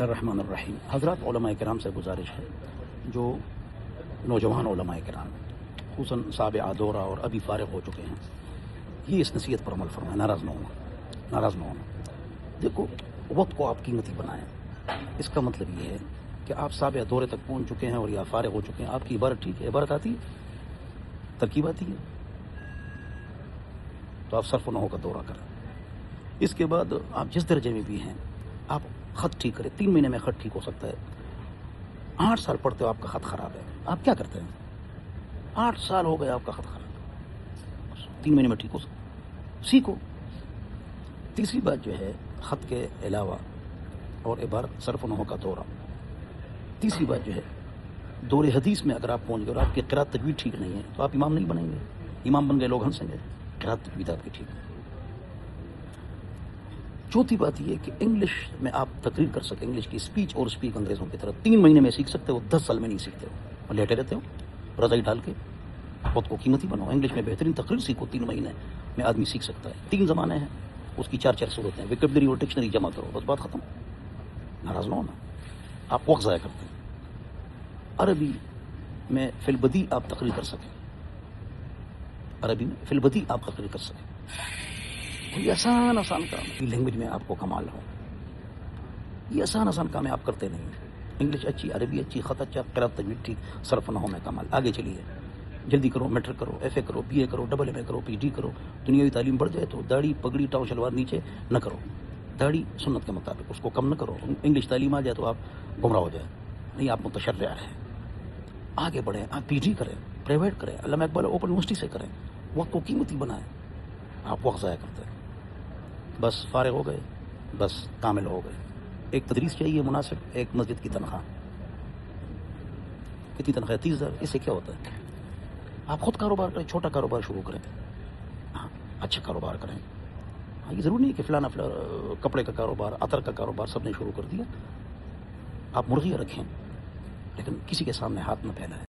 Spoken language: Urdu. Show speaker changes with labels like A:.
A: الرحمن الرحیم. حضرات علماء کرام سے گزارش ہے جو نوجوان علماء کرام خصوصاً سابع دورہ اور ابھی فارغ ہو چکے ہیں، یہ اس نصیحت پر عمل فرمائیں. ناراض نہ ہونا. دیکھو، وقت کو آپ قیمتی بنائیں. اس کا مطلب یہ ہے کہ آپ سابع دورے تک پہنچ چکے ہیں اور یا فارغ ہو چکے ہیں. آپ کی عبارت ٹھیک ہے، عبارت آتی ہے، ترکیب آتی ہے، تو آپ صرف و نحو کا دورہ کریں. اس کے بعد آپ جس درجے میں بھی ہیں آپ خط ٹھیک کریں. 3 مہینے میں خط ٹھیک ہو سکتا ہے. 8 سال پڑھتے ہو آپ کا خط خراب ہے، آپ کیا کرتے ہیں؟ 8 سال ہو گئے آپ کا خط خراب، 3 مہینے میں ٹھیک ہو سکتا ہے. سیکھو. تیسری بات جو ہے، خط کے علاوہ اور عبارت صرف و نحو کا دورہ. تیسری بات جو ہے، دور حدیث میں اگر آپ پہنچ گئے اور آپ کی قراءت تجوید ٹھیک نہیں ہے تو آپ امام نہیں بنیں گے. امام بن گئے لوگ ہنسیں گے. قراءت تجوید آپ کی ٹھیک ہے. چوتھی بات یہ کہ انگلش میں آپ تقریر کر سکیں. انگلش کی اسپیچ اور اسپیک انگریزوں کی طرح 3 مہینے میں سیکھ سکتے ہو، 10 سال میں نہیں سیکھتے ہو اور لیٹے رہتے ہو رضائی ڈال کے. خود کو قیمتی بناؤ. انگلش میں بہترین تقریر سیکھو. 3 مہینے میں آدمی سیکھ سکتا ہے. 3 زمانے ہیں، اس کی 4 صورتیں ہیں. وکیبلری اور ڈکشنری جمع کرو، بس بات ختم. ناراض نہ ہونا. آپ وقت ضائع کرتے ہیں. عربی میں فی البدی آپ تقریر کر سکیں. عربی میں فی البدی آپ تقریر کر سکیں. یہ آسان کام ہے. لینگویج میں آپ کو کمال ہو. یہ آسان کام ہے، آپ کرتے نہیں. انگلش اچھی، عربی اچھی، خط اچھا، قراءت تجوید ٹھیک، صرف و نحو میں کمال. آگے چلیے، جلدی کرو. میٹرک کرو، ایف اے کرو، بی اے کرو، ڈبل ایم اے کرو، پی ڈی کرو. دنیاوی تعلیم بڑھ جائے تو داڑھی پگڑی ٹاؤ شلوار نیچے نہ کرو. داڑھی سنت کے مطابق، اس کو کم نہ کرو. انگلش تعلیم آ جائے تو آپ گمراہ ہو جائے. نہیں، آپ متشرع ہیں. آگے بڑھیں. آپ پی جی کریں، پرائیویٹ کریں، علامہ اقبال اوپن یونیورسٹی سے کریں. وقت کو قیمتی بنائیں. آپ وقت ضائع کرتے ہیں. بس فارغ ہو گئے، بس کامل ہو گئے. ایک تدریس چاہیے مناسب. ایک مسجد کی تنخواہ. کتنی تنخواہ؟ 30,000. اس سے کیا ہوتا ہے؟ آپ خود کاروبار کریں، چھوٹا کاروبار شروع کریں. ہاں، اچھا کاروبار کریں. ہاں، یہ ضروری نہیں کہ فلانا کپڑے کا کاروبار، عطر کا کاروبار سب نے شروع کر دیا. آپ مرغیاں رکھیں لیکن کسی کے سامنے ہاتھ نہ پھیلائیں.